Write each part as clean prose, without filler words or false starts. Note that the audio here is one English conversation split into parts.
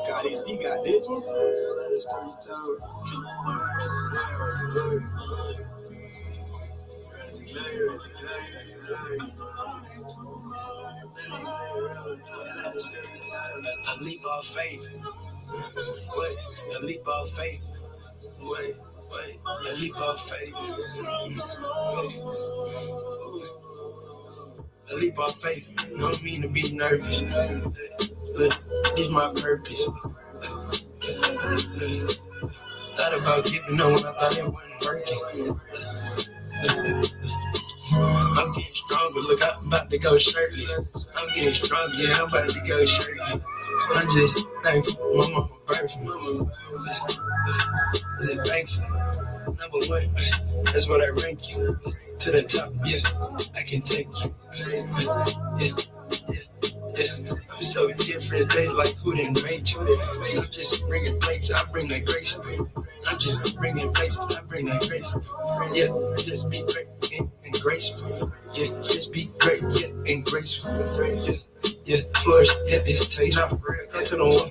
Scotty C got this one. A leap of faith. Wait, a leap of faith. Wait, a leap of faith. A leap of faith. Don't mean to be nervous. Look, this my purpose. Thought about keeping on when I thought it wasn't working. I'm getting stronger. Look, I'm about to go shirtless. I'm getting stronger. Yeah, I'm about to go shirtless. I'm just thankful. My mama birthed me. Thankful. Number one, that's what I rank you. To the top, yeah, I can take you. Yeah. I'm so different, they like who didn't make you. I'm just bringing plates, I bring that grace through. I'm just bringing plates, I bring that grace through. Yeah, just be great and graceful. Yeah, just be great, yeah, and graceful. Yeah, flourish, yeah, it's taste. Not for real, come to the water,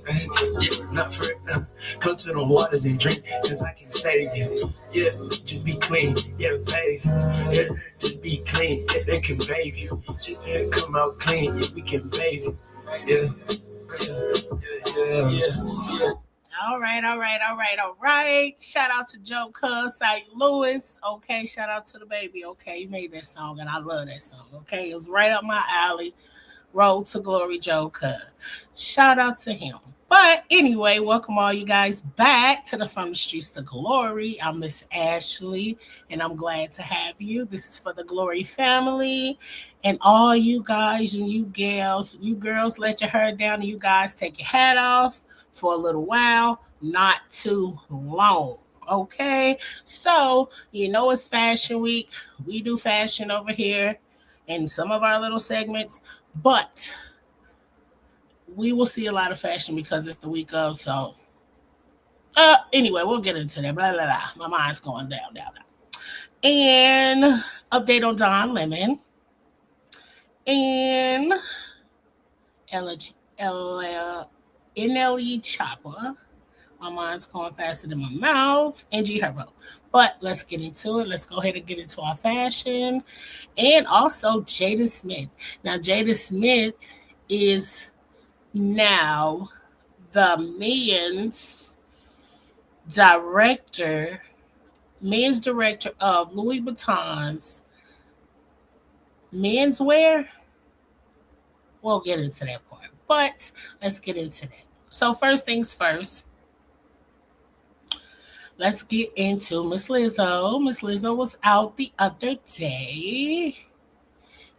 yeah, not for real. Come to the waters and drink, cause I can save you. Yeah, just be clean, yeah, bathe. Yeah, just be clean, yeah, they can bathe you. Just come out clean, yeah, we can bathe you. Yeah. All right. Shout out to Joe Cuz, St. Louis. Okay, shout out to the baby. Okay, he made that song, and I love that song. Okay, it was right up my alley. Road to Glory, Joe Cuz. Shout out to him. But anyway, welcome all you guys back to the From the Streets to Glory. I'm Miss Ashley, and I'm glad to have you. This is for the Glory family. And all you guys and you girls, let your hair down, and you guys take your hat off for a little while, not too long. Okay, so you know it's Fashion Week. We do fashion over here in some of our little segments, but we will see a lot of fashion because it's the week of. So anyway, we'll get into that. Blah, blah, blah. My mind's going down. And update on Don Lemon and NLE Choppa. My mind's going faster than my mouth. And G-Herbo. But let's get into it. Let's go ahead and get into our fashion. And also Jaden Smith. Now, Jaden Smith is now the men's director of Louis Vuitton's menswear. We'll get into that part, but let's get into that. So first things first, let's get into Miss Lizzo. Miss Lizzo was out the other day.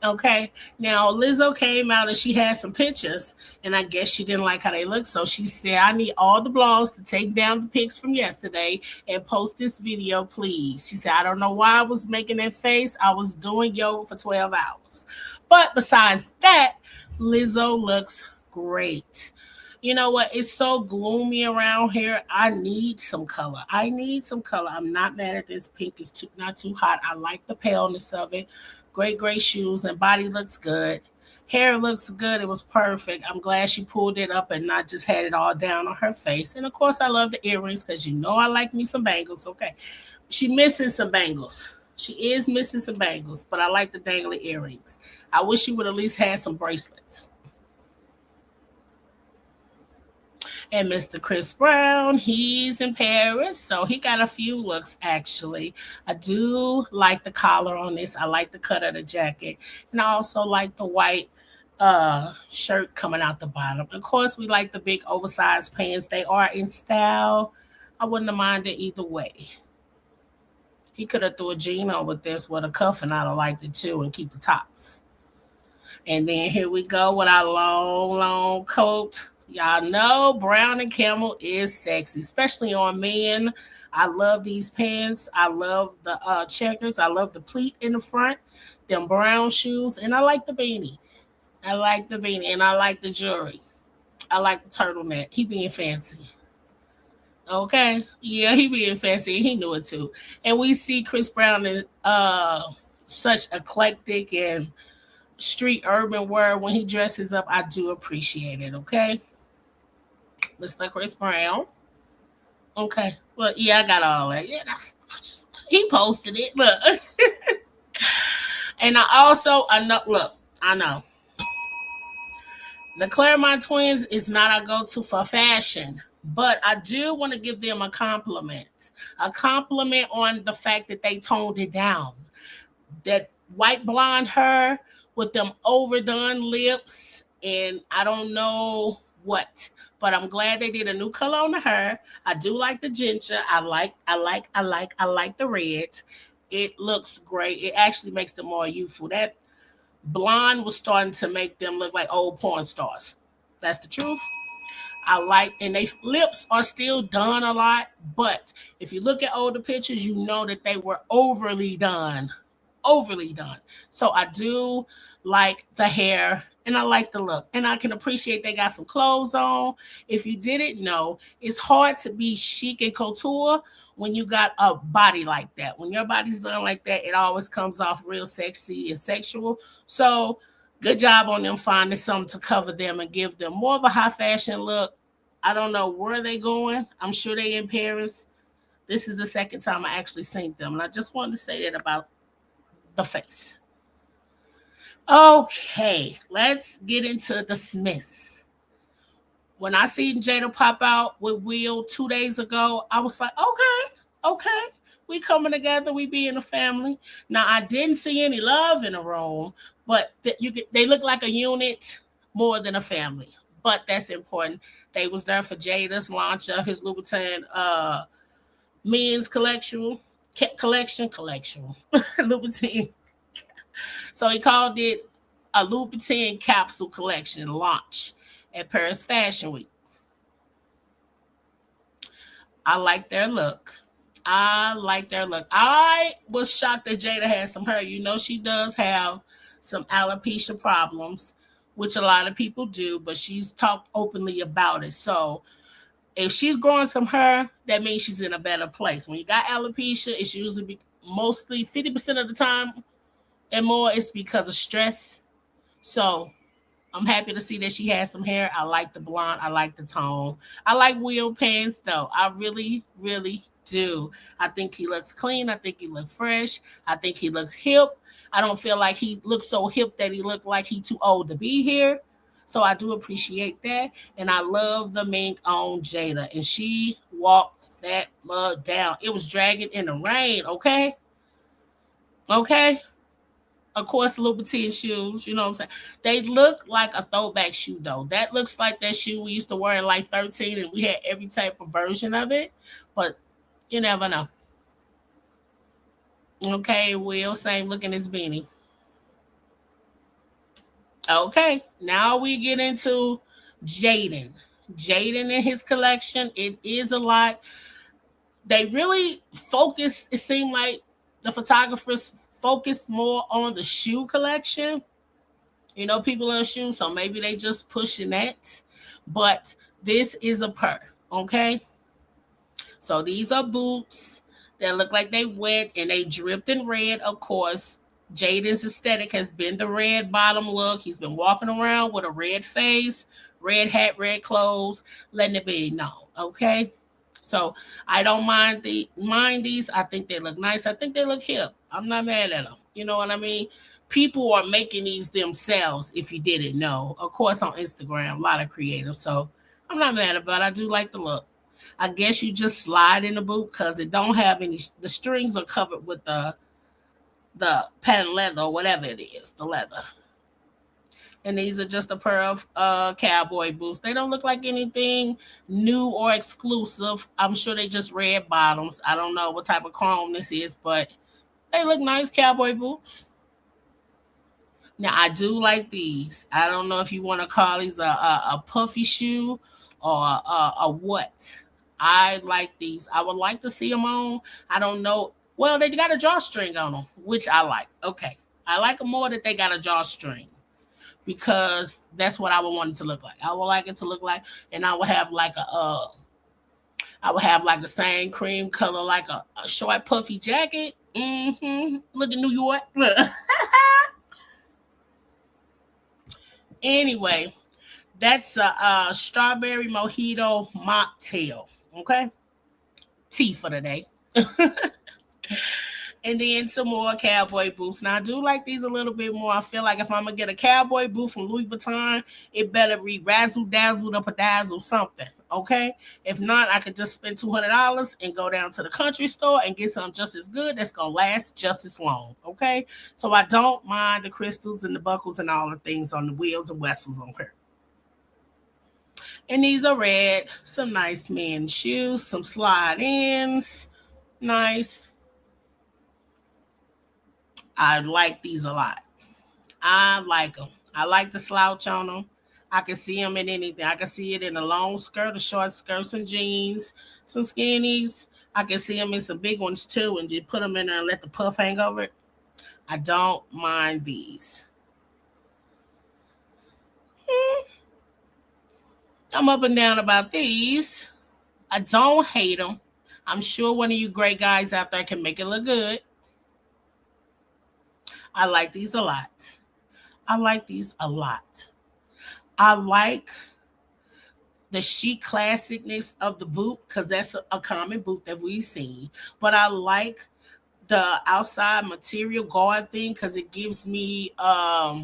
Okay, now Lizzo came out and she had some pictures, and I guess she didn't like how they looked, so she said, I need all the blogs to take down the pics from yesterday and post this video, please. She said, I don't know why I was making that face. I was doing yoga for 12 hours. But besides that, Lizzo looks great. You know what? It's so gloomy around here. I need some color. I'm not mad at this. Pink is not too hot. I like the paleness of it. Great gray shoes, and body looks good. Hair looks good. It was perfect. I'm glad she pulled it up and not just had it all down on her face. And of course, I love the earrings because you know I like me some bangles. Okay. She missing some bangles. She is missing some bangles, but I like the dangly earrings. I wish she would at least have some bracelets. And Mr. Chris Brown, he's in Paris, so he got a few looks, actually. I do like the collar on this. I like the cut of the jacket. And I also like the white shirt coming out the bottom. Of course, we like the big oversized pants. They are in style. I wouldn't have minded either way. He could have threw a jean on with this with a cuff, and I'd have liked it too, and keep the tops. And then here we go with our long coat. Y'all know brown and camel is sexy, especially on men. I love these pants. I love the checkers. I love the pleat in the front, them brown shoes, and I like the beanie. And I like the jewelry. I like the turtleneck. He being fancy. Okay. Yeah, he being fancy. He knew it too. And we see Chris Brown in such eclectic and street urban wear when he dresses up. I do appreciate it. Okay. Mr. Chris Brown. Okay. Well, yeah, I got all that. Yeah, he posted it. Look. And I know the Claremont twins is not a go-to for fashion, but I do want to give them a compliment. A compliment on the fact that they toned it down. That white blonde hair with them overdone lips, and I don't know what, but I'm glad they did a new color on the hair. I do like the ginger. I like the red. It looks great. It actually makes them more youthful. That blonde was starting to make them look like old porn stars. That's the truth. I like, and they lips are still done a lot, but if you look at older pictures, you know that they were overly done. So I do like the hair and I like the look, and I can appreciate they got some clothes on. If you didn't know, it's hard to be chic and couture when you got a body like that. When your body's done like that, it always comes off real sexy and sexual. So good job on them finding something to cover them and give them more of a high fashion look. I don't know where they going. I'm sure they in Paris. This is the second time I actually seen them, and I just wanted to say that about the face. Okay, let's get into the Smiths. When I seen Jada pop out with Will 2 days ago, I was like, okay, we coming together, we being a family. Now I didn't see any love in the room, but they look like a unit more than a family. But that's important. They was there for Jada's launch of his Louboutin men's collection Louboutin. So he called it a Louboutin capsule collection launch at Paris Fashion Week. I like their look. I was shocked that Jada had some hair. You know, she does have some alopecia problems, which a lot of people do, but she's talked openly about it. So if she's growing some hair, that means she's in a better place. When you got alopecia, it's usually mostly 50% of the time and more, it's because of stress. So I'm happy to see that she has some hair. I like the blonde. I like the tone. I like Will pants though. I really, really do. I think he looks clean. I think he looks fresh. I think he looks hip. I don't feel like he looks so hip that he looked like he too old to be here. So I do appreciate that. And I love the mink on Jada. And she walked that mug down. It was dragging in the rain, okay? Okay? Of course, Louboutin shoes, you know what I'm saying? They look like a throwback shoe, though. That looks like that shoe we used to wear in like 13, and we had every type of version of it. But you never know. Okay, Will, same look in his beanie. Okay, now we get into Jaden. Jaden and his collection, it is a lot. They really focus, it seemed like the photographers focused more on the shoe collection. You know, people in shoes, so maybe they just pushing that. But this is a pair, okay? So these are boots that look like they wet and they dripped in red, of course. Jaden's aesthetic has been the red bottom look. He's been walking around with a red face, red hat, red clothes, letting it be known. Okay. So I don't mind these. I think they look nice. I think they look hip. I'm not mad at them. You know what I mean? People are making these themselves. If you didn't know, of course, on Instagram, a lot of creators. So I'm not mad about it. I do like the look. I guess you just slide in the boot because it don't have any. The strings are covered with the patent leather or whatever it is, the leather. And these are just a pair of cowboy boots. They don't look like anything new or exclusive. I'm sure they just red bottoms. I don't know what type of chrome this is, but they look nice, cowboy boots. Now I do like these. I don't know if you want to call these a puffy shoe or a what. I like these. I would like to see them on. I don't know. Well, they got a drawstring on them, which I like. Okay, I like them more that they got a drawstring because that's what I would want it to look like. I would like it to look like, and I would have like I would have like the same cream color, like a short puffy jacket. Look at New York. Anyway, that's a strawberry mojito mocktail. Okay, tea for the day. And then some more cowboy boots. Now I do like these a little bit more. I feel like if I'm gonna get a cowboy boot from Louis Vuitton, it better be razzle dazzled up a dazzle something. Okay. If not, I could just spend $200 and go down to the country store and get something just as good that's gonna last just as long. Okay. So I don't mind the crystals and the buckles and all the things on the wheels and whistles on her. And these are red. Some nice men's shoes, some slide ins. Nice. I like these a lot. I like them. I like the slouch on them. I can see them in anything. I can see it in a long skirt, a short skirt, some jeans, some skinnies. I can see them in some big ones too, and just put them in there and let the puff hang over it. I don't mind these. I'm up and down about these. I don't hate them. I'm sure one of you great guys out there can make it look good. I like these a lot. I like these a lot. I like the chic classicness of the boot because that's a common boot that we've seen. But I like the outside material guard thing because it gives me I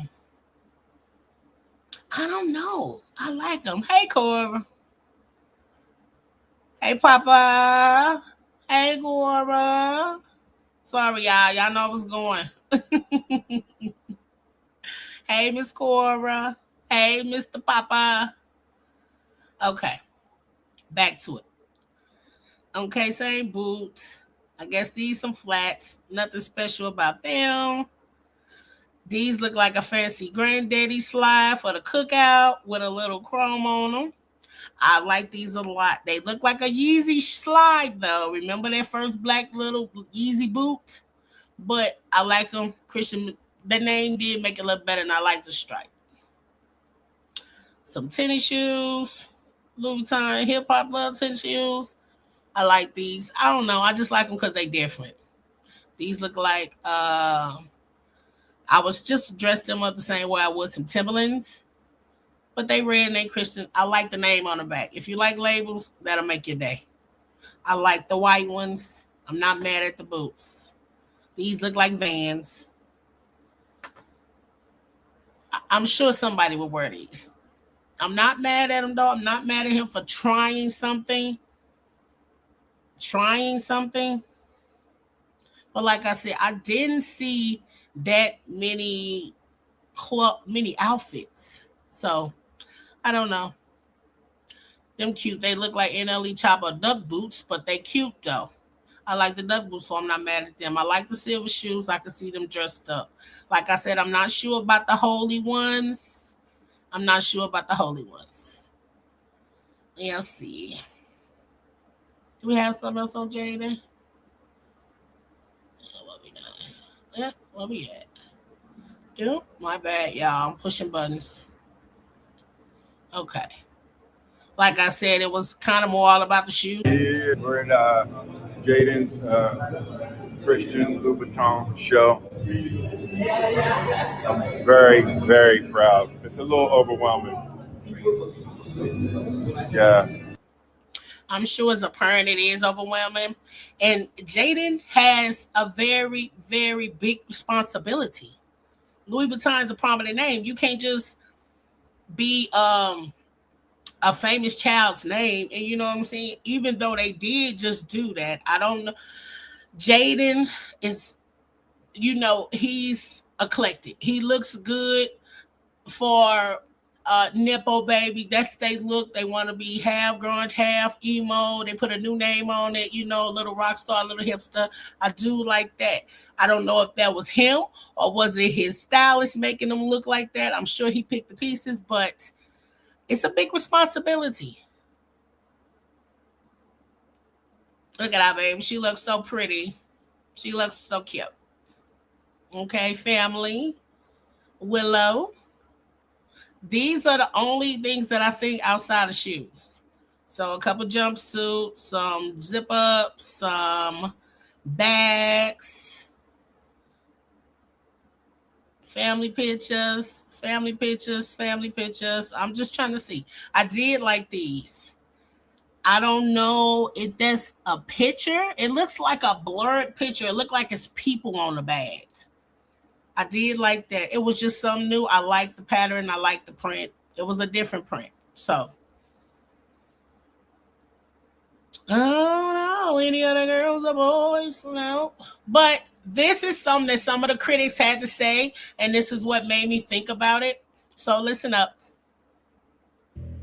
don't know. I like them. Hey Cora. Hey Papa. Hey Cora. Sorry, y'all. Y'all know I was going. Hey Miss Cora. Hey Mr. Papa. Okay. Back to it. Okay, same boots. I guess these some flats. Nothing special about them. These look like a fancy granddaddy slide for the cookout with a little chrome on them. I like these a lot. They look like a Yeezy slide though. Remember that first black little Yeezy boot? But I like them. Christian, the name did make it look better, and I like the stripe. Some tennis shoes. Louis Vuitton hip hop love tennis shoes. I like these. I don't know. I just like them because they different. These look like I was just dressed them up the same way I would some Timberlands, but they red and they Christian. I like the name on the back. If you like labels, that'll make your day. I like the white ones. I'm not mad at the boots. These look like Vans. I'm sure somebody will wear these. I'm not mad at him though. I'm not mad at him for trying something. But like I said, I didn't see that many outfits. So I don't know. Them cute. They look like NLE Choppa duck boots, but they cute though. I like the duck boots, so I'm not mad at them. I like the silver shoes. I can see them dressed up. Like I said, I'm not sure about the holy ones. Let's see. Do we have something else on Jaden? What we at? Dude, my bad, y'all. I'm pushing buttons. Okay. Like I said, it was kind of more all about the shoes. Yeah, we're in Jaden's Christian Louboutin show. I'm very, very proud. It's a little overwhelming. Yeah. I'm sure as a parent it is overwhelming. And Jaden has a very, very big responsibility. Louis Vuitton is a prominent name. You can't just be a famous child's name. And you know what I'm saying? Even though they did just do that, I don't know. Jaden is, he's eclectic. He looks good for Nippo baby. That's they look. They want to be half grunge, half emo. They put a new name on it, a little rock star, a little hipster. I do like that. I don't know if that was him or was it his stylist making him look like that. I'm sure he picked the pieces, but it's a big responsibility. Look at her, baby. She looks so pretty. She looks so cute. Okay, family. Willow. These are the only things that I see outside of shoes. So a couple jumpsuits, some zip ups, some bags, family pictures, family pictures, family pictures. I'm just trying to see. I did like these. I don't know if that's a picture. It looks like a blurred picture. It looked like it's people on the bag. I did like that. It was just something new. I liked the pattern. I liked the print. It was a different print. So, I don't know any other girls or boys. No. But this is something that some of the critics had to say, and this is what made me think about it. So, listen up.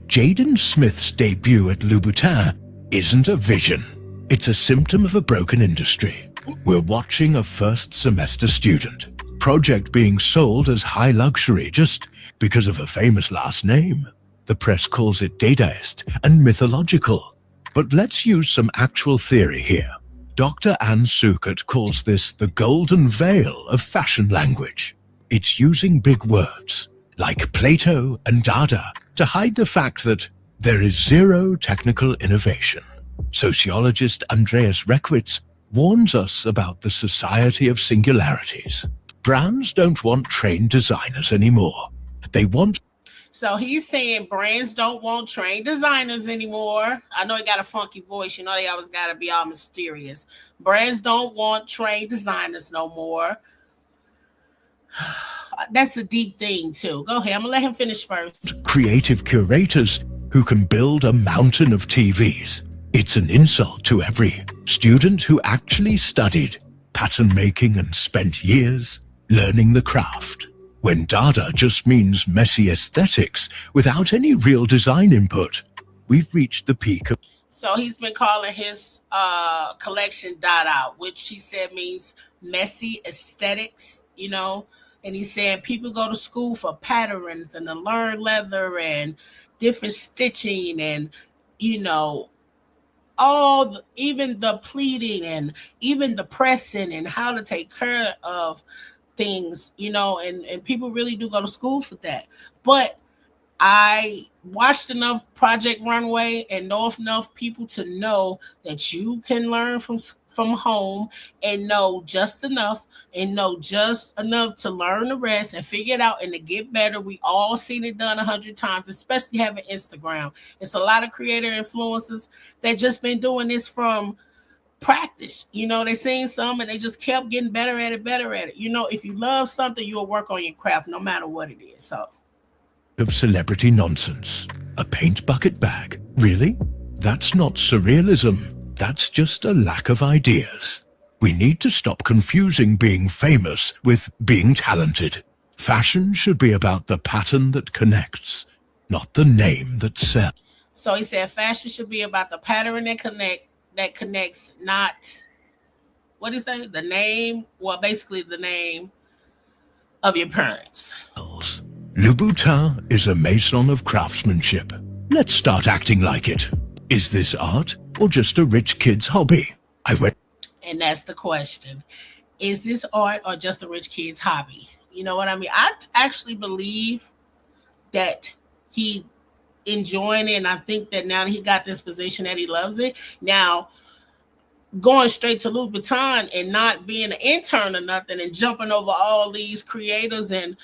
Jaden Smith's debut at Louboutin isn't a vision. It's a symptom of a broken industry. We're watching a first semester student. Project being sold as high luxury just because of a famous last name. The press calls it Dadaist and mythological. But let's use some actual theory here. Dr. Anne Sukert calls this the golden veil of fashion language. It's using big words, like Plato and Dada, to hide the fact that there is zero technical innovation. Sociologist Andreas Reckwitz warns us about the society of singularities. Brands don't want trained designers anymore. They want... So he's saying brands don't want trained designers anymore. I know he got a funky voice. You know, they always got to be all mysterious. Brands don't want trained designers no more. That's a deep thing, too. Go ahead. I'm going to let him finish first. Creative curators who can build a mountain of TVs. It's an insult to every student who actually studied pattern making and spent years learning the craft. When Dada just means messy aesthetics without any real design input, we've reached the peak of... So he's been calling his collection Dada, which he said means messy aesthetics, you know. And he's saying people go to school for patterns and to learn leather and different stitching and, you know, even the pleating and even the pressing and how to take care of things, you know, and people really do go to school for that. But I watched enough Project Runway and know enough people to know that you can learn from home and know just enough to learn the rest and figure it out and to get better. We all seen it done 100 times, especially having Instagram. It's a lot of creator influencers that just been doing this from practice. You know, they seen some and they just kept getting better at it. You know, if you love something, you'll work on your craft no matter what it is. So of celebrity nonsense. A paint bucket bag. Really? That's not surrealism. That's just a lack of ideas. We need to stop confusing being famous with being talented. Fashion should be about the pattern that connects, not the name that sells. So he said fashion should be about the pattern that connects, not, what is that? The name? Well, basically the name of your parents. Louboutin is a maison of craftsmanship. Let's start acting like it. Is this art or just a rich kid's hobby? And that's the question. Is this art or just a rich kid's hobby? You know what I mean? I actually believe that he enjoying it, and I think that now that he got this position that he loves it. Now, going straight to Louboutin and not being an intern or nothing and jumping over all these creators and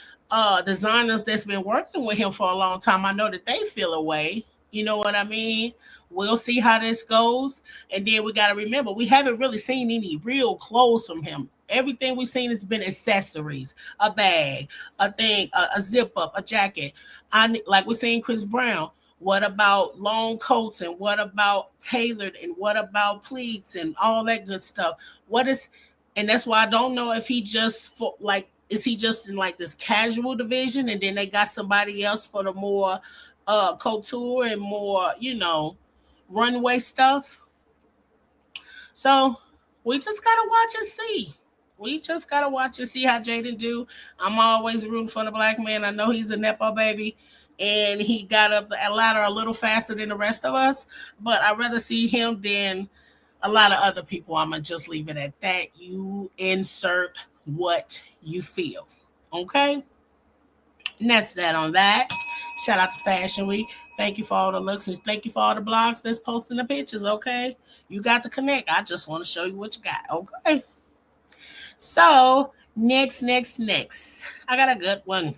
designers that's been working with him for a long time, I know that they feel away. You know what I mean? We'll see how this goes. And then we got to remember, we haven't really seen any real clothes from him. Everything we've seen has been accessories, a bag, a thing, a zip up, a jacket. Like we're seeing Chris Brown. What about long coats and what about tailored and what about pleats and all that good stuff? And that's why I don't know if he just is he just in like this casual division and then they got somebody else for the more couture and more, you know, runway stuff. So we just gotta watch and see. How Jaden do. I'm always rooting for the black man. I know he's a Nepo baby and he got up the ladder a little faster than the rest of us, but I'd rather see him than a lot of other people. I'm gonna just leave it at that. You insert what you feel. Okay. And that's that on that. Shout out to Fashion Week. Thank you for all the looks and thank you for all the blogs that's posting the pictures, okay? You got to connect. I just want to show you what you got, okay? So, next. I got a good one.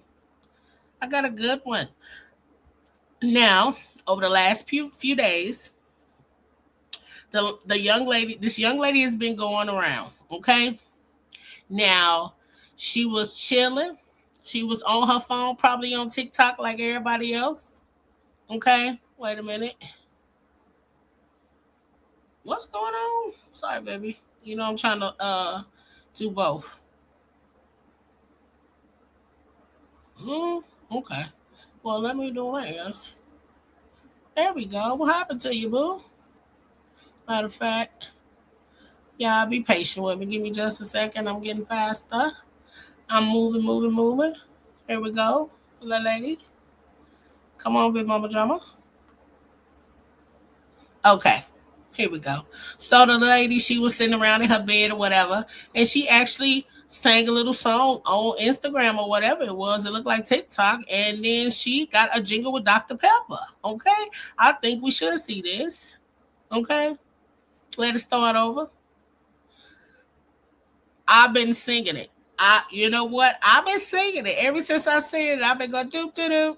Now, over the last few days, this young lady has been going around, okay? Now, she was chilling. She was on her phone, probably on TikTok like everybody else. Okay, wait a minute. What's going on? Sorry, baby. You know I'm trying to do both. Okay. Well, let me do this. There we go. What happened to you, boo? Matter of fact, yeah, be patient with me. Give me just a second. I'm getting faster. I'm moving. Here we go. Little lady. Come on, big mama drama. Okay. Here we go. So the lady, she was sitting around in her bed or whatever, and she actually sang a little song on Instagram or whatever it was. It looked like TikTok, and then she got a jingle with Dr. Pepper. Okay. I think we should see this. Okay. Let it start over. I've been singing it. You know what? I've been singing it ever since I said it. I've been going doop doo doo.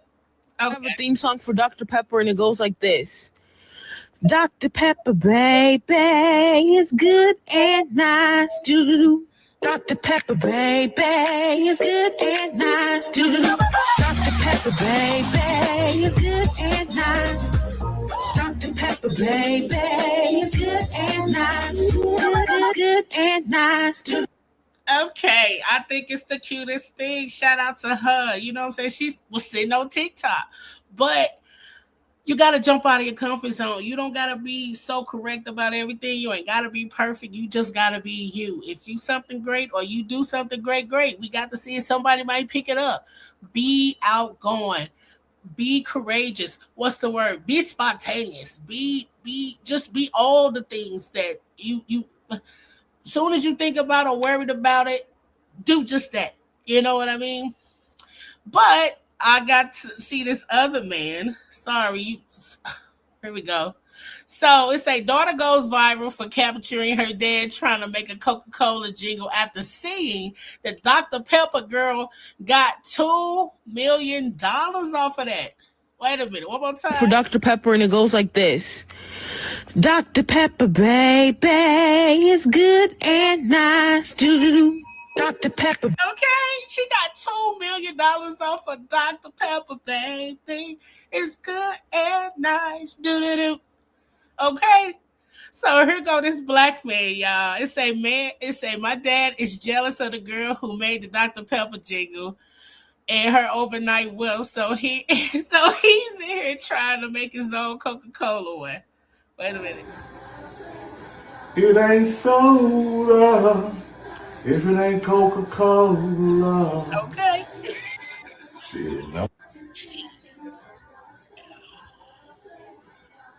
I have a theme song for Dr. Pepper, and it goes like this. Dr. Pepper, baby, is good and nice. Doo-doo-doo. Dr. Pepper, baby, is good and nice. Doo-doo-doo. Dr. Pepper, baby, is good and nice. Dr. Pepper, baby, is good and nice. Good and nice. Okay, I think it's the cutest thing. Shout out to her. You know what I'm saying? She was sitting on TikTok. But you got to jump out of your comfort zone. You don't got to be so correct about everything. You ain't got to be perfect. You just got to be you. If you something great or you do something great. We got to see if somebody might pick it up. Be outgoing. Be courageous. What's the word? Be spontaneous. Just be all the things that you soon as you think about or worried about it, do just that. You know what I mean? But I got to see this other man. Sorry. Here we go. So it's a daughter goes viral for capturing her dad trying to make a Coca-Cola jingle after seeing that Dr. Pepper girl got $2 million off of that. Wait a minute. One more time. For Dr. Pepper, and it goes like this. Dr. Pepper, baby, is good and nice. Doo-doo-doo. Dr. Pepper. Okay, she got $2 million off of Dr. Pepper, baby. It's good and nice. Doo-doo-doo. Okay. So here go this black man, y'all. It say my dad is jealous of the girl who made the Dr. Pepper jingle and her overnight wealth. So he's in here trying to make his own Coca-Cola one. Wait a minute. It ain't soda if it ain't Coca-Cola. Okay. Shit, no.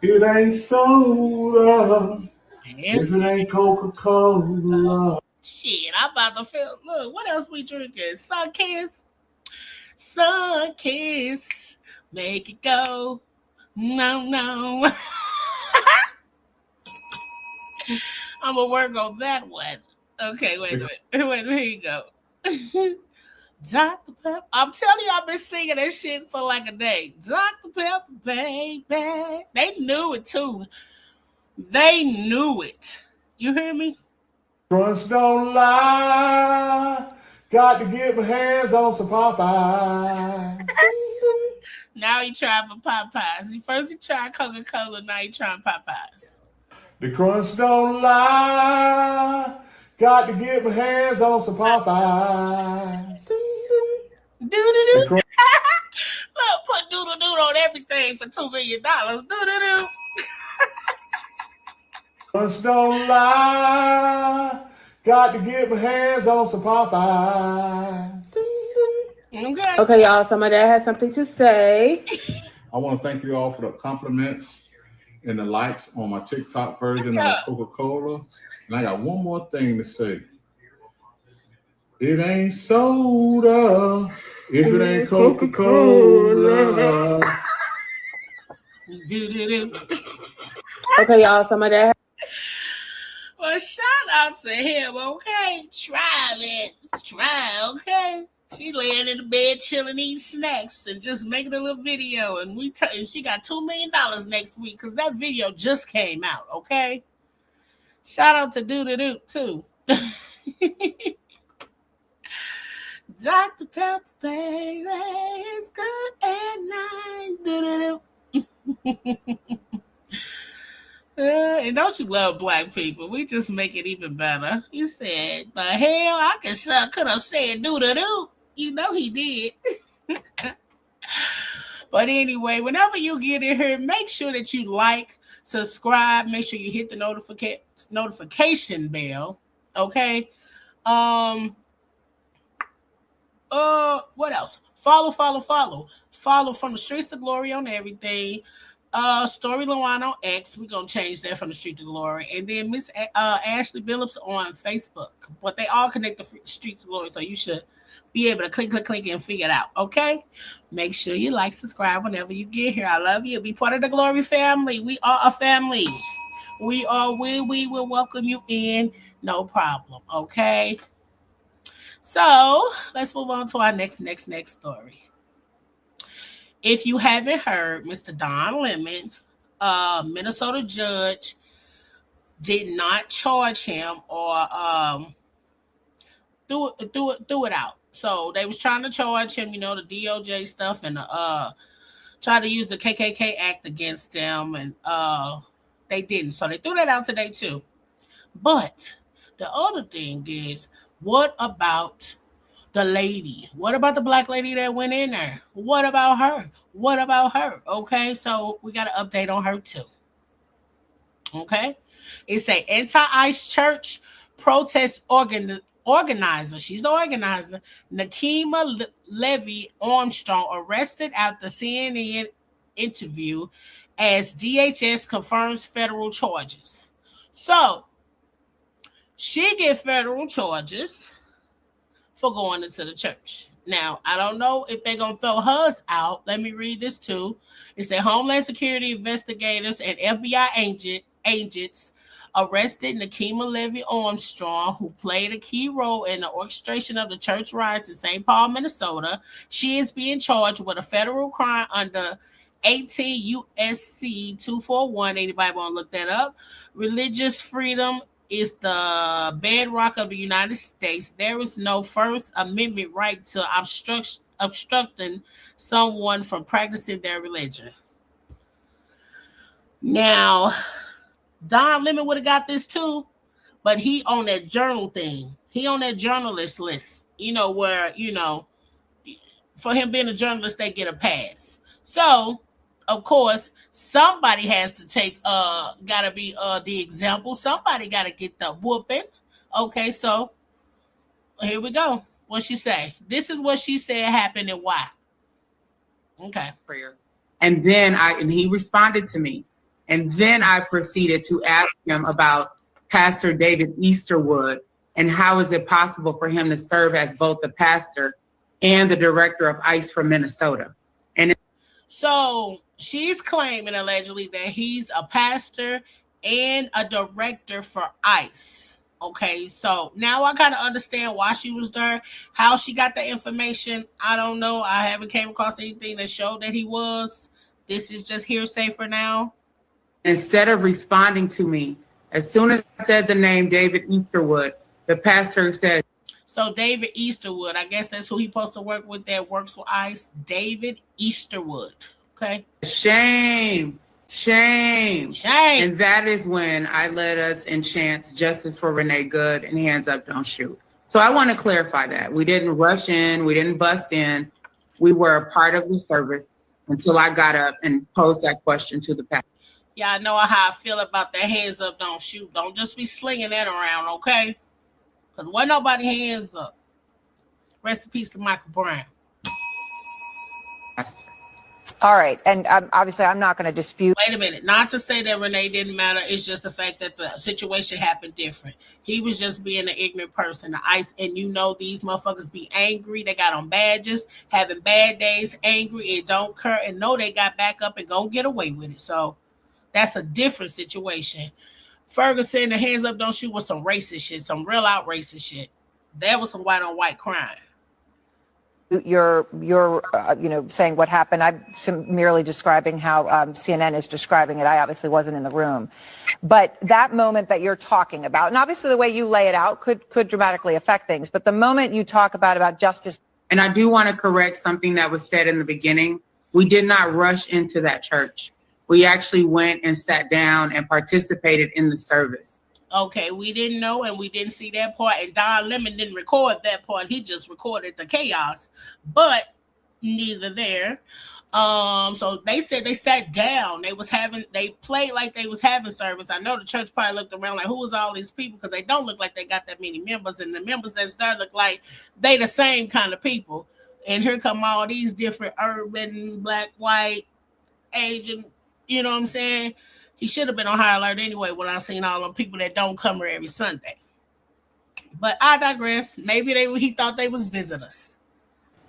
It ain't soda if it ain't Coca-Cola. Shit, I'm about to feel. Look, what else we drinking? Sun kiss, make it go. No. I'm gonna work on that one. Okay, wait a minute. Here you go. Dr. Pepper. I'm telling you, I've been singing that shit for like a day. Dr. Pepper, baby. They knew it too. They knew it. You hear me? Crunch don't lie. Got to get my hands on some Popeyes. Now he trying for Popeyes. First he tried Coca-Cola, now he trying Popeyes. The crunch don't lie. Got to get my hands on some Popeyes. Doo-doo-doo. Look, put doodle-doo on everything for $2 million. Doo-doo-doo. Crunch don't lie. Got to get my hands on some Popeyes. Okay, y'all. So my dad has something to say. I want to thank you all for the compliments and the likes on my TikTok version of Coca-Cola. And I got one more thing to say. It ain't soda If it ain't Coca-Cola. Okay, y'all. So my dad. Well, shout out to him, okay? Try it. Try, okay? She laying in the bed chilling, eating snacks, and just making a little video. And and she got $2 million next week because that video just came out, okay? Shout out to Doo too. Dr. Pepper, baby, it's good and nice. Doo. And don't you love black people? We just make it even better. He said, "The hell, I could have said doo. You know he did." But anyway, whenever you get in here, make sure that you like, subscribe, make sure you hit the notification bell. Okay. What else? Follow from the streets to glory on everything. Story Luana on X. We're gonna change that from the street to glory. And then Miss Ashley Billups on Facebook. But they all connect the streets to glory, so you should be able to click and figure it out. Okay. Make sure you like, subscribe whenever you get here. I love you. Be part of the Glory family. We are a family. We will welcome you in. No problem. Okay. So let's move on to our next story. If you haven't heard, Mr. Don Lemon, Minnesota judge, did not charge him or threw it out. So they was trying to charge him, the DOJ stuff, and try to use the KKK Act against them, and they didn't. So they threw that out today too. But the other thing is, what about the lady? What about the black lady that went in there? What about her? Okay, so we got an update on her too. Okay, it's a anti-ICE church protest organizer. She's the organizer. Nakima Levy Armstrong arrested after CNN interview as DHS confirms federal charges. So she get federal charges for going into the church. Now, I don't know if they're going to throw hers out. Let me read this too. It said Homeland Security investigators and FBI agents arrested Nakima Levy Armstrong, who played a key role in the orchestration of the church riots in St. Paul, Minnesota. She is being charged with a federal crime under 18 U.S.C. 241. Anybody want to look that up? Religious freedom is the bedrock of the United States. There is no First Amendment right to obstructing someone from practicing their religion. Now, Don Lemon would have got this too, but he on that journal thing. He on that journalist list, where, for him being a journalist, they get a pass. So, of course, somebody has to take, gotta be the example. Somebody gotta get the whooping. Okay, so here we go. What she say? This is what she said happened and why. Okay. Prayer. And then he responded to me. And then I proceeded to ask him about Pastor David Easterwood and how is it possible for him to serve as both the pastor and the director of ICE for Minnesota. And so she's claiming allegedly that he's a pastor and a director for ICE. Okay, so now I kind of understand why she was there, how she got the information. I don't know. I haven't came across anything that showed that he was. This is just hearsay for now. Instead of responding to me, as soon as I said the name David Easterwood, the pastor said. So David Easterwood, I guess that's who he's supposed to work with that works for ICE. David Easterwood. Okay. Shame. And that is when I led us in chants, Justice for Renee Good and Hands Up, Don't Shoot. So I want to clarify that. We didn't rush in. We didn't bust in. We were a part of the service until I got up and posed that question to the pastor. Yeah, I know how I feel about that hands up, don't shoot. Don't just be slinging that around, okay? Because wasn't nobody hands up. Rest in peace to Michael Brown. All right. And obviously, I'm not going to dispute. Wait a minute. Not to say that Renee didn't matter. It's just the fact that the situation happened different. He was just being an ignorant person. The ICE, and you know these motherfuckers be angry. They got on badges, having bad days, angry, and don't care, and know they got back up and gonna get away with it. So that's a different situation. Ferguson, the hands up, don't shoot was some racist shit, some real out racist shit. That was some white on white crime. You're saying what happened. I'm merely describing how CNN is describing it. I obviously wasn't in the room, but that moment that you're talking about, and obviously the way you lay it out could dramatically affect things. But the moment you talk about justice, and I do want to correct something that was said in the beginning. We did not rush into that church. We actually went and sat down and participated in the service. Okay, we didn't know and we didn't see that part. And Don Lemon didn't record that part. He just recorded the chaos. But neither there. So they said they sat down. They played like they was having service. I know the church probably looked around like, who was all these people? Because they don't look like they got that many members. And the members that start look like they the same kind of people. And here come all these different urban, black, white, Asian, you know what I'm saying? He should have been on high alert anyway when I seen all the people that don't come here every Sunday. But I digress. Maybe he thought they was visitors.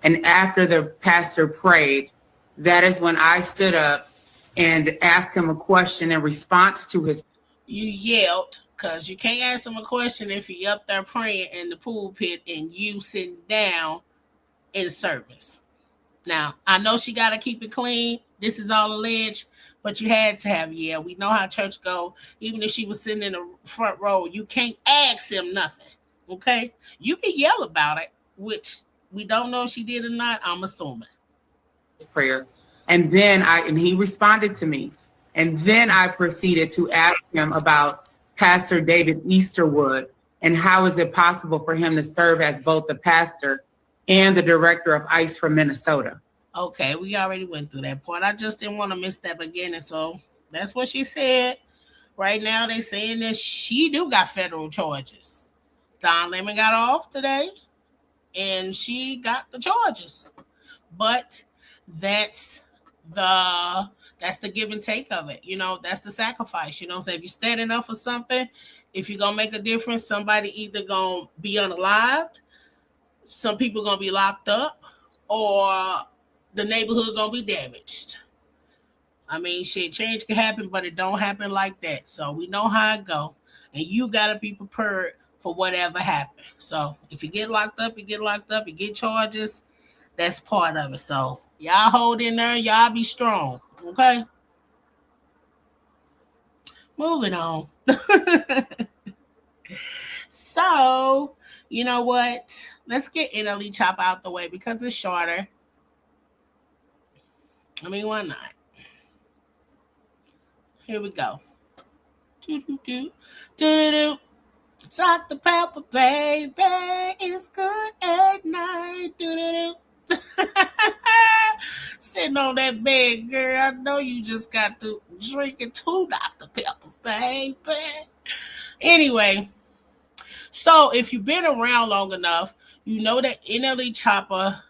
And after the pastor prayed, that is when I stood up and asked him a question in response to his. You yelled, because you can't ask him a question if he up there praying in the pulpit and you sitting down in service. Now, I know she got to keep it clean. This is all alleged. But you had to have, we know how church go. Even if she was sitting in the front row, you can't ask him nothing, okay? You can yell about it, which we don't know if she did or not, I'm assuming. Prayer. And then he responded to me. And then I proceeded to ask him about Pastor David Easterwood and how is it possible for him to serve as both the pastor and the director of ICE for Minnesota. Okay, we already went through that part. I just didn't want to miss that beginning. So that's what she said. Right now, they're saying that she do got federal charges. Don Lemon got off today, and she got the charges. But that's the give and take of it. You know, that's the sacrifice. You know what I'm saying? If you're standing up for something, if you're going to make a difference, somebody either going to be unalived, some people going to be locked up, or the neighborhood gonna be damaged. I mean, shit, change can happen, but it don't happen like that. So we know how it go, and you gotta be prepared for whatever happens. So if you get locked up, you get charges. That's part of it. So y'all hold in there, y'all be strong, okay? Moving on. So you know what? Let's get NLE Choppa out the way because it's shorter. I mean, why not? Here we go. Do-do-do. Sock the pepper, baby. It's good at night. Do-do-do. Sitting on that bed, girl. I know you just got to drinking 2 Dr. Peppers, baby. Anyway, so if you've been around long enough, you know that NLE Choppa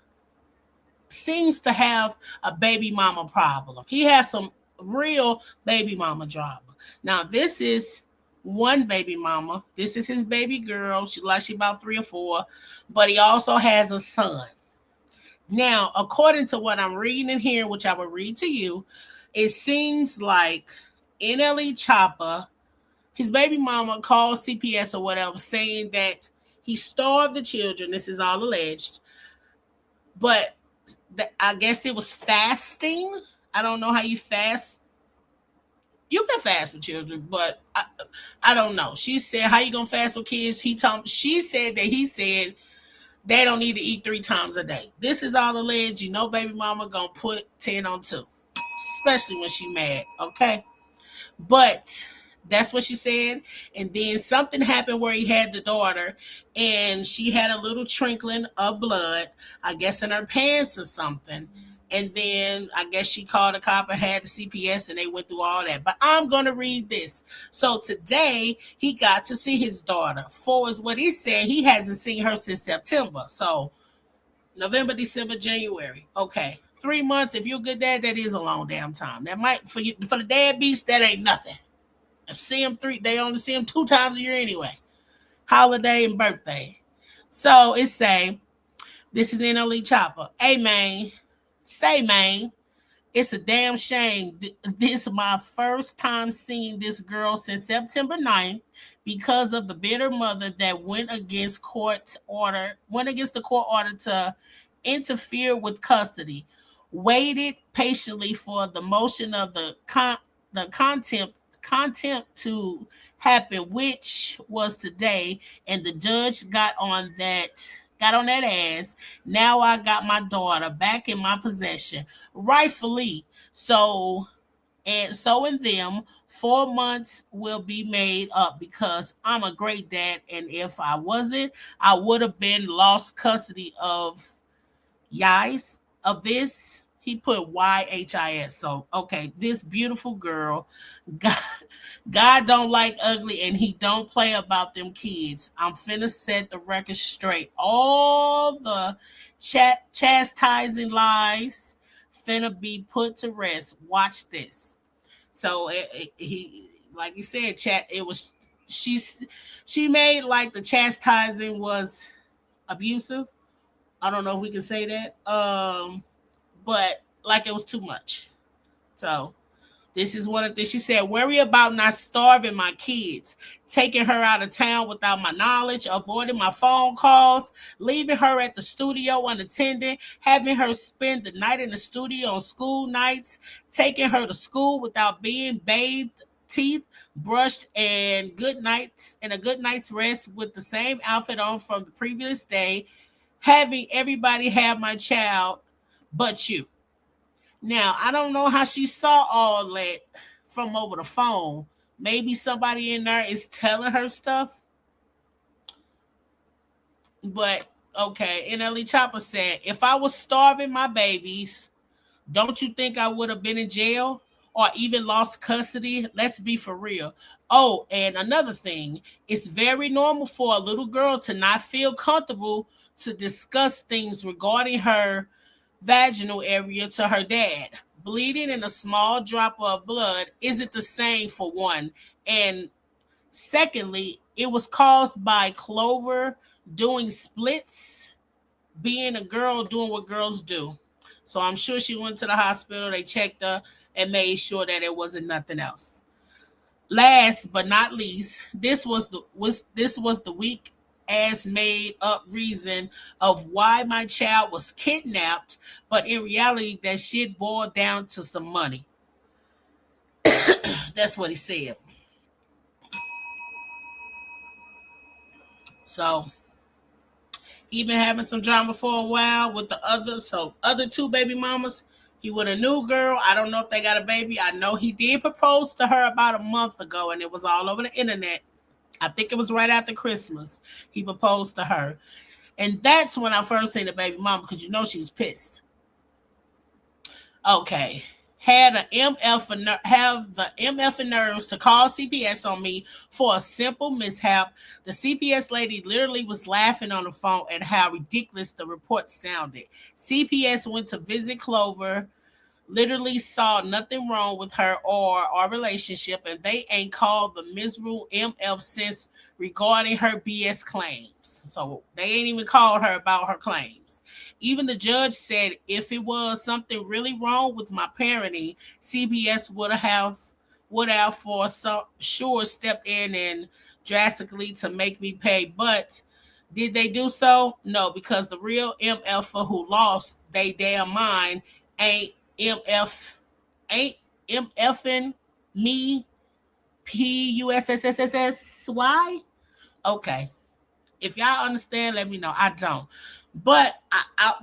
seems to have a baby mama problem. He has some real baby mama drama. Now, this is one baby mama. This is his baby girl. She about 3 or 4, but he also has a son. Now, according to what I'm reading in here, which I will read to you, it seems like NLE Choppa, his baby mama called CPS or whatever, saying that he starved the children. This is all alleged, but I guess it was fasting. I don't know how you fast. You can fast with children, but I don't know. She said, how you going to fast with kids? She said that he said they don't need to eat 3 times a day. This is all alleged. You know, baby mama going to put 10 on 2, especially when she mad, okay? But that's what she said. And then something happened where he had the daughter and she had a little trickling of blood, I guess in her pants or something. And then I guess she called the cop and had the CPS and they went through all that. But I'm going to read this. So today he got to see his daughter. For is what he said, he hasn't seen her since September. So November, December, January. Okay. 3 months, if you're a good dad, that is a long damn time. That might for you for the deadbeats, that ain't nothing. See them they only see them 2 times a year anyway. Holiday and birthday. So it say, this is NLE Choppa. Hey man, say man, it's a damn shame. This is my first time seeing this girl since September 9th because of the bitter mother that went against the court order to interfere with custody. Waited patiently for the motion of the contempt to happen, which was today, and the judge got on that ass. Now I got my daughter back in my possession, rightfully so. And so in them 4 months will be made up because I'm a great dad, and if I wasn't, I would have been lost custody of this. He put YHIS. So okay, this beautiful girl, God don't like ugly, and he don't play about them kids. I'm finna set the record straight. All the chastising lies finna be put to rest. Watch this. So he, like he said, it was she made like the chastising was abusive. I don't know if we can say that. But like it was too much. So this is one of the things she said. Worry about not starving my kids, taking her out of town without my knowledge, avoiding my phone calls, leaving her at the studio unattended, having her spend the night in the studio on school nights, taking her to school without being bathed, teeth brushed, and a good night's rest with the same outfit on from the previous day, having everybody have my child but you. Now, I don't know how she saw all that from over the phone. Maybe somebody in there is telling her stuff. But, okay, NLE Choppa said, if I was starving my babies, don't you think I would have been in jail or even lost custody? Let's be for real. Oh, and another thing, it's very normal for a little girl to not feel comfortable to discuss things regarding her vaginal area to her dad. Bleeding and a small drop of blood isn't the same, for one. And secondly, it was caused by Clover doing splits, being a girl doing what girls do. So I'm sure she went to the hospital, they checked her and made sure that it wasn't nothing else. Last but not least, this was the week as made up reason of why my child was kidnapped, but in reality that shit boiled down to some money. That's what he said. So he been having some drama for a while with the other 2 baby mamas. He with a new girl. I don't know if they got a baby. I know he did propose to her about a month ago, and it was all over the internet. I think it was right after Christmas. He proposed to her. And that's when I first seen the baby mama, because you know she was pissed. Okay. Have the MF nerves to call CPS on me for a simple mishap. The CPS lady literally was laughing on the phone at how ridiculous the report sounded. CPS went to visit Clover, literally saw nothing wrong with her or our relationship, and they ain't called the miserable MF since regarding her BS claims. So they ain't even called her about her claims. Even the judge said if it was something really wrong with my parenting, CPS would have for sure stepped in and drastically to make me pay. But did they do so? No, because the real MF who lost they damn mind ain't MFing me, PUSSSSY. Okay. If y'all understand, let me know. I don't. But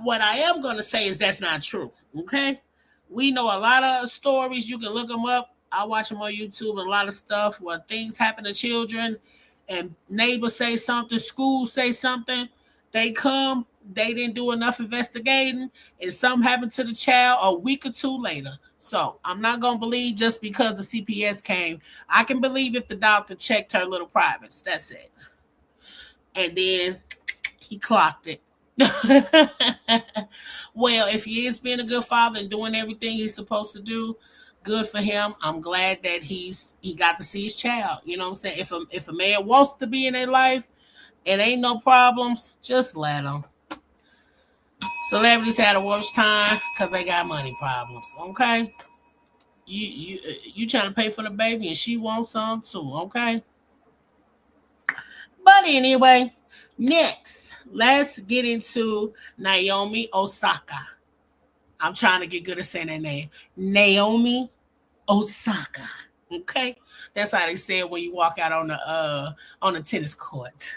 what I am going to say is that's not true. Okay. We know a lot of stories. You can look them up. I watch them on YouTube. A lot of stuff where things happen to children and neighbors say something, schools say something. They come, they didn't do enough investigating, and something happened to the child a week or 2 later. So I'm not going to believe just because the CPS came. I can believe if the doctor checked her little privates. That's it. And then he clocked it. Well, if he is being a good father and doing everything he's supposed to do, good for him. I'm glad that he got to see his child. You know what I'm saying? If a man wants to be in their life, it ain't no problems. Just let him. Celebrities had a worse time because they got money problems. Okay, you trying to pay for the baby and she wants some too. Okay, but anyway, next let's get into Naomi Osaka. I'm trying to get good at saying that name, Naomi Osaka. Okay, that's how they say it when you walk out on the tennis court.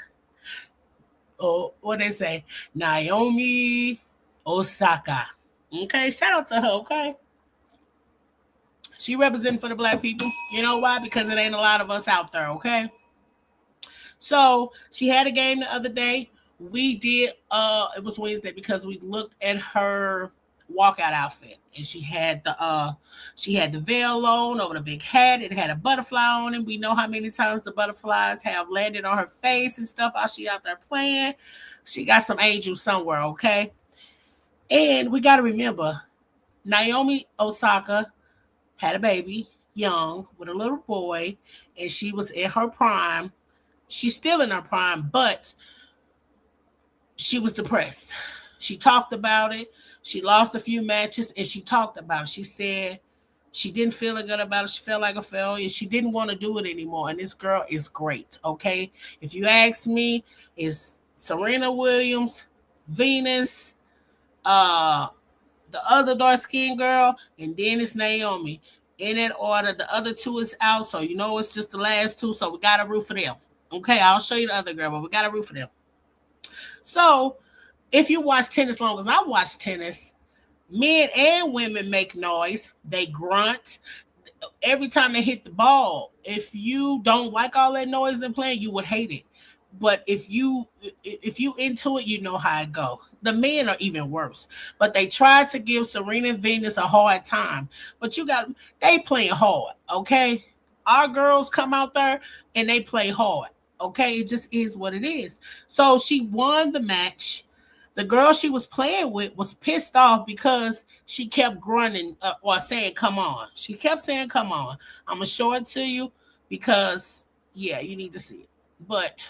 Oh, what they say, Naomi Osaka. Okay, shout out to her. Okay, she representing for the black people. You know why? Because it ain't a lot of us out there. Okay, so she had a game the other day. We did. It was Wednesday because we looked at her walkout outfit, and she had the veil on over the big hat. It had a butterfly on it. We know how many times the butterflies have landed on her face and stuff while she out there playing. She got some angels somewhere, okay? And we got to remember, Naomi Osaka had a baby, young, with a little boy, and she was in her prime. She's still in her prime, but she was depressed. She talked about it. She lost a few matches, and she talked about it. She said she didn't feel good about it. She felt like a failure. She didn't want to do it anymore. And this girl is great, okay? If you ask me, it's Serena Williams, Venus, the other dark-skinned girl, and then it's Naomi. In that order, the other two is out, so you know it's just the last two, so we got to root for them. Okay, I'll show you the other girl, but we got to root for them. So, if you watch tennis long as I watch tennis, men and women make noise. They grunt every time they hit the ball. If you don't like all that noise and playing, you would hate it. But if you into it, you know how it go. The men are even worse. But they tried to give Serena and Venus a hard time. But they playing hard, okay? Our girls come out there and they play hard, okay? It just is what it is. So she won the match. The girl she was playing with was pissed off because she kept grunting or saying, come on. She kept saying, come on. I'm going to show it to you because, yeah, you need to see it. But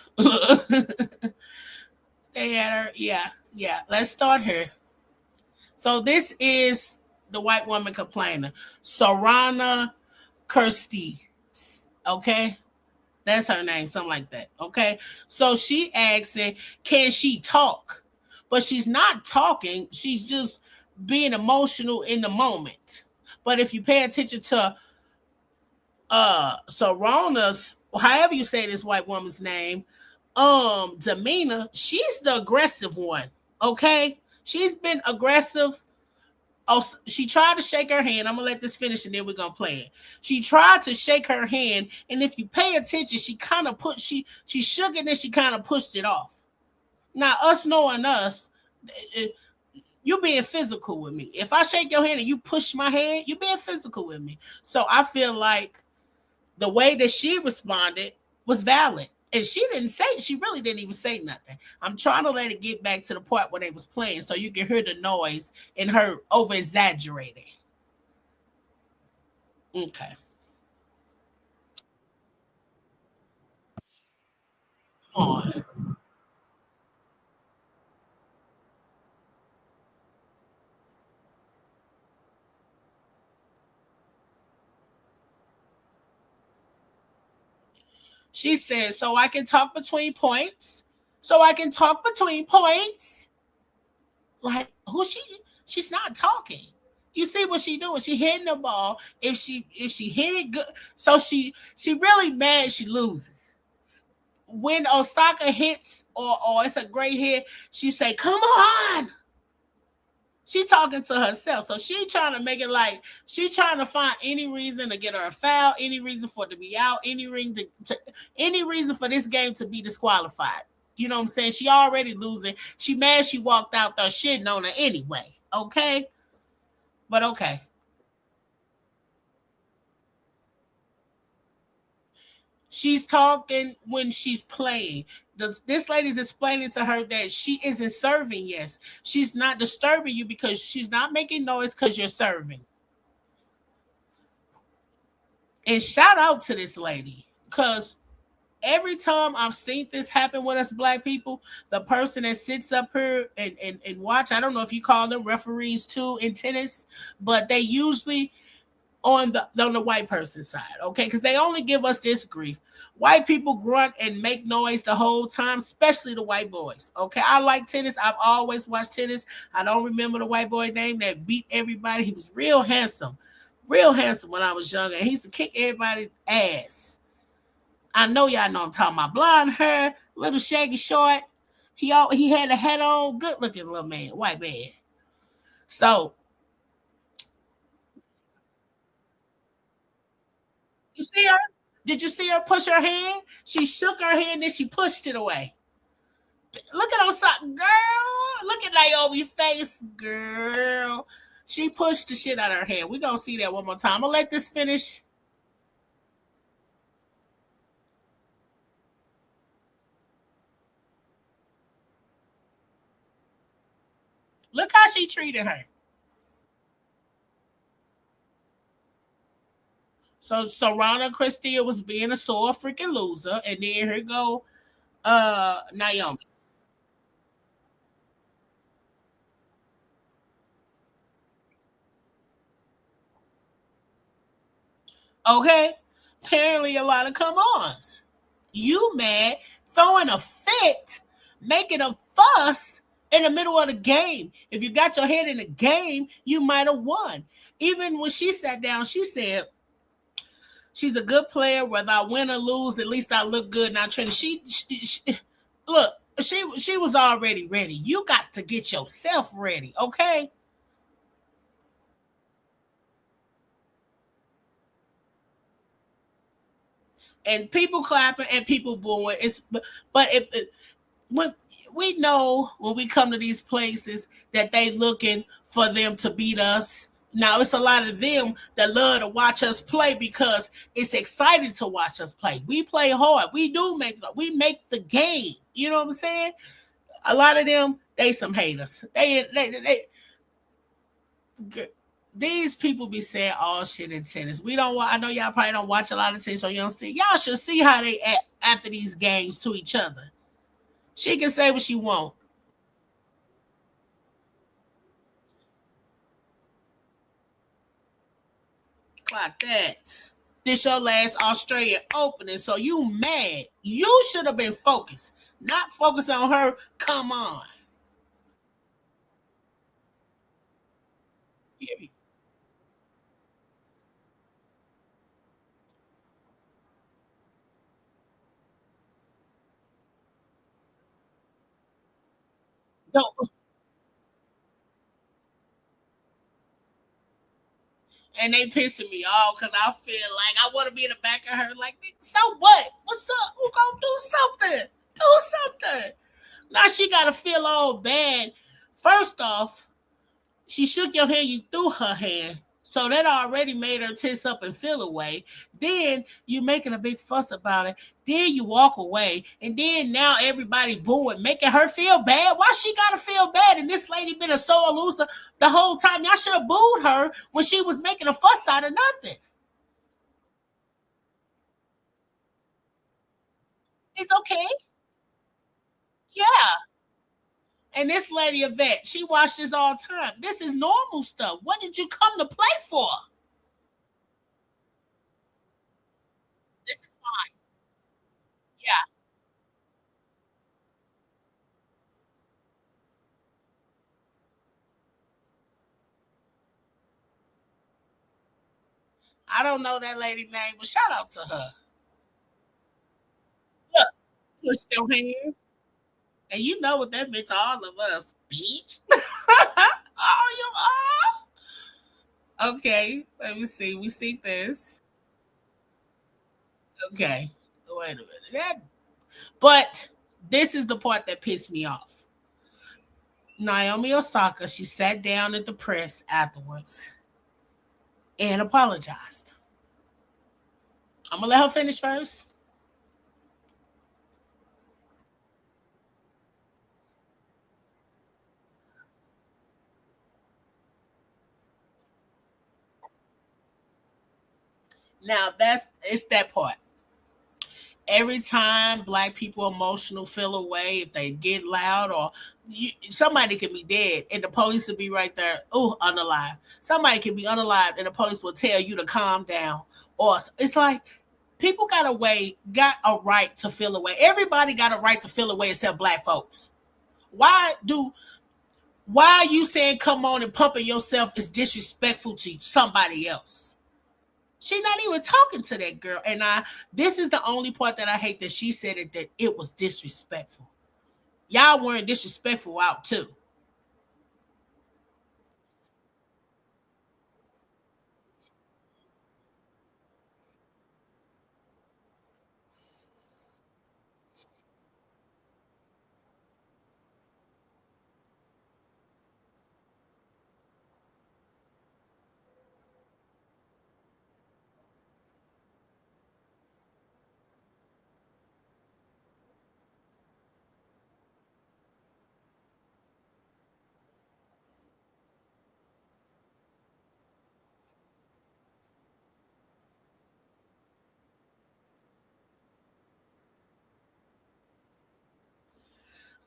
they had her. Yeah. Let's start here. So this is the white woman complaining. Sorana Kirsty. Okay. That's her name. Something like that. Okay. So she asking, can she talk? But she's not talking. She's just being emotional in the moment. But if you pay attention to Sorana's, however you say this white woman's name, demeanor, she's the aggressive one. Okay, she's been aggressive. Oh, she tried to shake her hand. I'm gonna let this finish and then we're gonna play it. She tried to shake her hand, and if you pay attention, she kind of she shook it and she kind of pushed it off. Now, us knowing us, you being physical with me. If I shake your hand and you push my hand, you being physical with me. So I feel like the way that she responded was valid. And she really didn't even say nothing. I'm trying to let it get back to the part where they was playing so you can hear the noise and her over exaggerating. Okay. On. She said, so I can talk between points. Like, who she's not talking. You see what she doing? She hitting the ball. If she hit it good, so she really mad she loses. When Osaka hits or it's a great hit, she say, come on. She talking to herself. So she trying to make it like she trying to find any reason to get her a foul, any reason for it to be out, any reason for this game to be disqualified. You know what I'm saying? She already losing. She mad she walked out there shitting on her anyway. Okay? But okay. She's talking when she's playing. This lady's explaining to her that she isn't serving. Yes, she's not disturbing you because she's not making noise because you're serving. And shout out to this lady, because every time I've seen this happen with us black people, the person that sits up here and watch, I don't know if you call them referees too in tennis, but they usually on the white person's side, okay? Because they only give us this grief. White people grunt and make noise the whole time, especially the white boys, okay? I like tennis. I've always watched tennis. I don't remember the white boy name that beat everybody. He was real handsome when I was younger. He used to kick everybody's ass. I know y'all know I'm talking about. Blonde hair, little shaggy short. He had a hat on, good looking little man, white man. So you see her? Did you see her push her hand? She shook her hand, then she pushed it away. Look at Osaka, girl. Look at Naomi's face, girl. She pushed the shit out of her hand. We're going to see that one more time. I'm going to let this finish. Look how she treated her. So Serrano Cristina was being a sore freaking loser. And then here go Naomi. Okay? Apparently a lot of come-ons. You mad, throwing a fit, making a fuss in the middle of the game. If you got your head in the game, you might have won. Even when she sat down, she said, she's a good player. Whether I win or lose, at least I look good. Now, Trina, look, she was already ready. You got to get yourself ready, okay? And people clapping and people booing. When we know when we come to these places that they looking for them to beat us. Now it's a lot of them that love to watch us play because it's exciting to watch us play. We play hard. We make the game. You know what I'm saying? A lot of them, they some haters. These people be saying all shit in tennis. I know y'all probably don't watch a lot of tennis, so you don't see. Y'all should see how they act after these games to each other. She can say what she want. Like that. This your last Australian opening, so you mad. You should have been focused. Not focus on her. Come on. Don't. And they pissing me off because I feel like I want to be in the back of her. Like, so what? What's up? Who gonna do something? Do something. Now she gotta feel all bad. First off, she shook your hand, you threw her hand. So that already made her tense up and feel away. Then you making a big fuss about it. Then you walk away. And then now everybody booing, making her feel bad. Why she gotta feel bad? And this lady been a sore loser the whole time. Y'all should have booed her when she was making a fuss out of nothing. It's okay. Yeah. And this lady Yvette, she watched this all the time. This is normal stuff. What did you come to play for? This is fine. Yeah. I don't know that lady's name, but shout out to her. Look, push your hand. And you know what that meant to all of us, bitch. Oh, you are? Okay, let me see. We see this. Okay. Wait a minute. But this is the part that pissed me off. Naomi Osaka, she sat down at the press afterwards and apologized. I'm going to let her finish first. Now it's that part. Every time black people emotional feel away, if they get loud or somebody can be dead and the police will be right there, unalive. Somebody can be unalive and the police will tell you to calm down. Or it's like people got a right to feel away. Everybody got a right to feel away except black folks. Why are you saying come on and pumping yourself is disrespectful to somebody else? She's not even talking to that girl. And this is the only part that I hate, that she said that it was disrespectful. Y'all weren't disrespectful out too.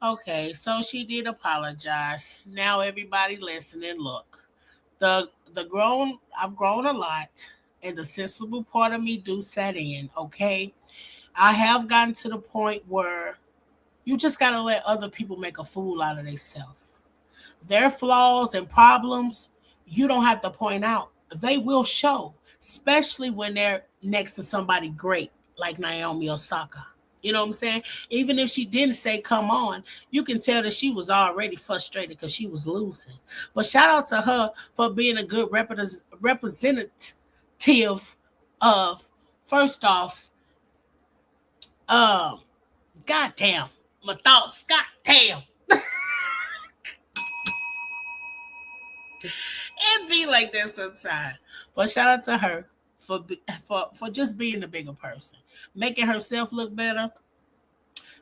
Okay, so she did apologize. Now everybody listening, look. I've grown a lot, and the sensible part of me do set in, okay? I have gotten to the point where you just gotta let other people make a fool out of themselves. Their flaws and problems, you don't have to point out. They will show, especially when they're next to somebody great like Naomi Osaka. You know what I'm saying? Even if she didn't say come on, you can tell that she was already frustrated because she was losing. But shout out to her for being a good representative of, first off, goddamn, my thoughts, goddamn. It be like that sometimes. But shout out to her for just being a bigger person, making herself look better.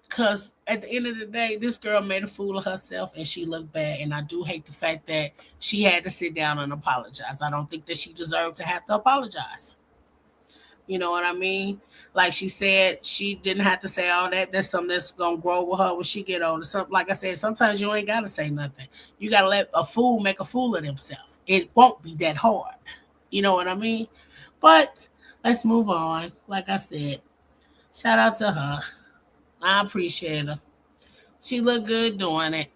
Because at the end of the day, this girl made a fool of herself and she looked bad. And I do hate the fact that she had to sit down and apologize. I don't think that she deserved to have to apologize. You know what I mean? Like she said, she didn't have to say all that. That's something that's going to grow with her when she get older. Something, like I said, sometimes you ain't got to say nothing. You got to let a fool make a fool of himself. It won't be that hard. You know what I mean? But let's move on. Like I said, shout out to her. I appreciate her. She looked good doing it.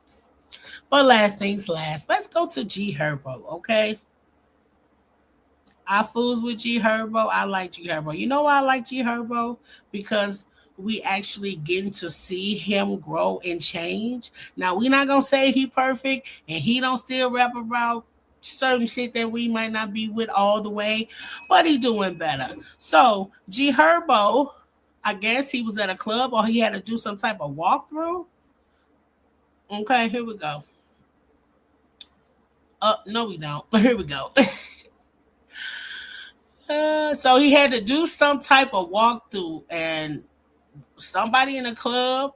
But last things last, let's go to G-Herbo, okay? I fools with G-Herbo. I like G-Herbo. You know why I like G-Herbo? Because we actually getting to see him grow and change. Now, we're not going to say he perfect and he don't still rap about certain shit that we might not be with all the way, but he doing better. So, G-Herbo, I guess he was at a club or he had to do some type of walkthrough. Okay, here we go. No, we don't. Here we go. So he had to do some type of walkthrough, and somebody in the club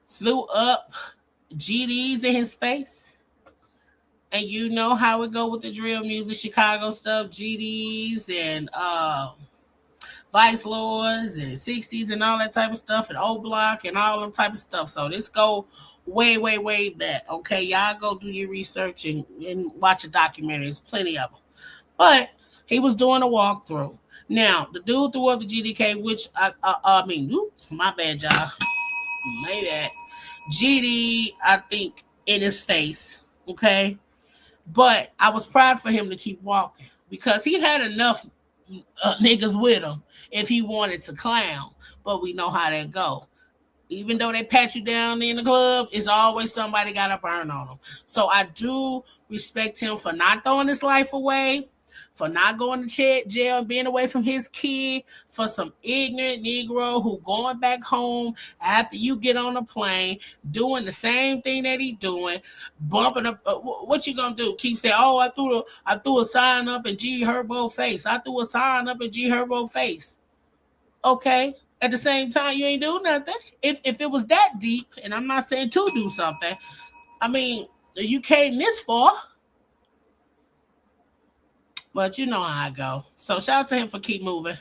threw up GDs in his face. And you know how it go with the drill music, Chicago stuff, GDs and Vice Lords and 60s and all that type of stuff, and O Block and all them type of stuff. So this go way, way, way back. Okay, y'all go do your research and watch a documentary. There's plenty of them. But he was doing a walkthrough. Now, the dude threw up the GDK, which, my bad, y'all. Made that. GD, I think, in his face. Okay? But I was proud for him to keep walking because he had enough niggas with him if he wanted to clown. But we know how that go. Even though they pat you down in the club, it's always somebody got a burn on them. So I do respect him for not throwing his life away, for not going to jail and being away from his kid, for some ignorant Negro who going back home after you get on a plane, doing the same thing that he doing, bumping up. What you gonna do? Keep saying, "Oh, I threw a sign up in G-Herbo face. I threw a sign up in G-Herbo face." Okay. At the same time, you ain't do nothing. If it was that deep, and I'm not saying to do something, I mean, you came this far. But you know how I go. So shout out to him for keep moving.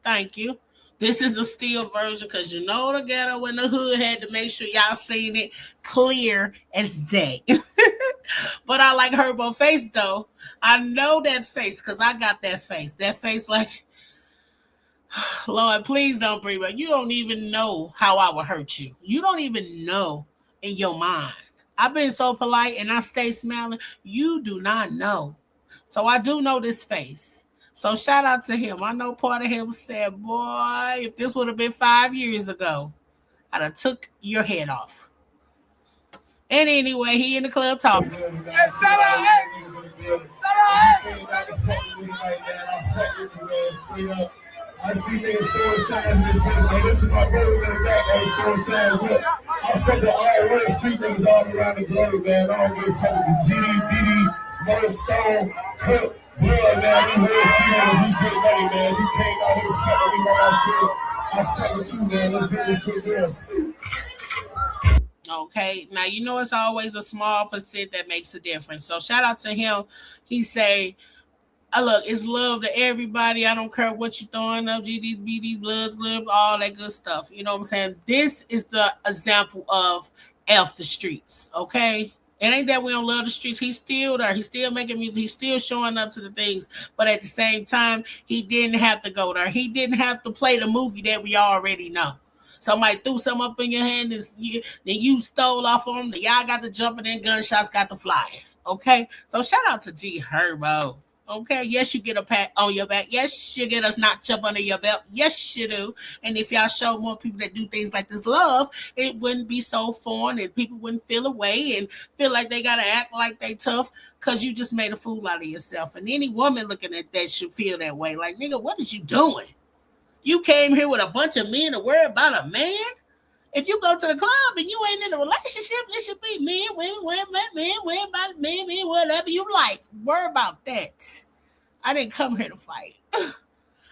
Thank you. This is a still version because you know the ghetto and the hood had to make sure y'all seen it clear as day. But I like Herbo face though. I know that face because I got that face. That face like, Lord, please don't bring back. You don't even know how I would hurt you. You don't even know in your mind. I've been so polite and I stay smiling. You do not know. So I do know this face. So shout out to him. I know part of him said, boy, if this would have been 5 years ago, I'd have took your head off. And anyway, he in the club talking. I see niggas throwing signs in this bitch. Hey, this is my brother in the back. Hey, throwing signs. Look, I fuck the all running street niggas all around the globe, man. I don't give a fuck with the GD, BD, Mother Stone, Cook, Blood, man. We real street niggas, we get money, man. You came out here to fuck with me, like I fuck with you, man. Let's get this shit done. Okay, now you know it's always a small percent that makes a difference. So shout out to him. He say, look, it's love to everybody. I don't care what you're throwing up, GDs, BDs, bloods, all that good stuff. You know what I'm saying? This is the example of F the streets, okay? It ain't that we don't love the streets. He's still there. He's still making music. He's still showing up to the things. But at the same time, he didn't have to go there. He didn't have to play the movie that we already know. Somebody threw something up in your hand, then you stole off on them. Y'all got the jumping in, gunshots got the flying. Okay? So shout out to G-Herbo. Okay, yes, you get a pat on your back. Yes, you get a notch up under your belt. Yes, you do. And if y'all show more people that do things like this love, it wouldn't be so foreign and people wouldn't feel away and feel like they got to act like they tough because you just made a fool out of yourself. And any woman looking at that should feel that way. Like, nigga, what is you doing? You came here with a bunch of men to worry about a man? If you go to the club and you ain't in a relationship, it should be men, women, about men, whatever you like. Worry about that. I didn't come here to fight.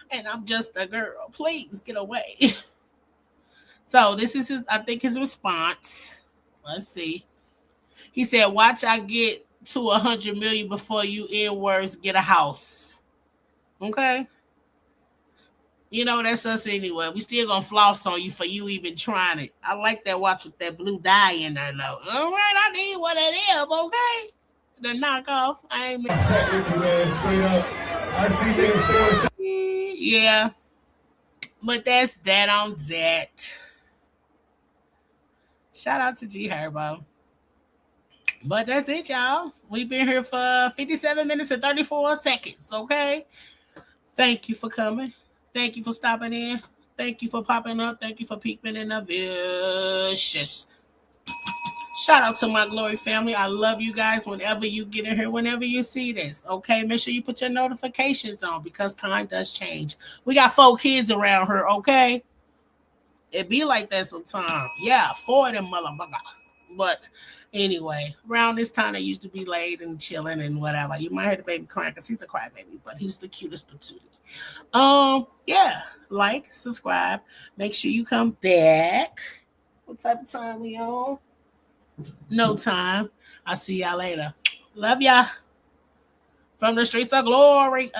And I'm just a girl. Please get away. So this is I think his response. Let's see. He said, watch I get to 100 million before you N-words get a house. Okay? You know, that's us anyway. We still gonna floss on you for you even trying it. I like that watch with that blue dye in there, though. All right, I need what it is, okay? The knockoff. I ain't yeah. But that's that on that. Shout out to G-Herbo. But that's it, y'all. We've been here for 57 minutes and 34 seconds, okay? Thank you for coming. Thank you for stopping in. Thank you for popping up. Thank you for peeking in the vicious. Shout out to my glory family. I love you guys whenever you get in here, whenever you see this. Okay, make sure you put your notifications on because time does change. We got 4 kids around here, okay? It be like that sometimes. Yeah, 4 of them motherfucker. But anyway, around this time they used to be laid and chilling and whatever. You might hear the baby crying because he's a crybaby, but he's the cutest patootie. Yeah, like, subscribe. Make sure you come back. What type of time we on? No time. I'll see y'all later. Love ya. From the streets of glory.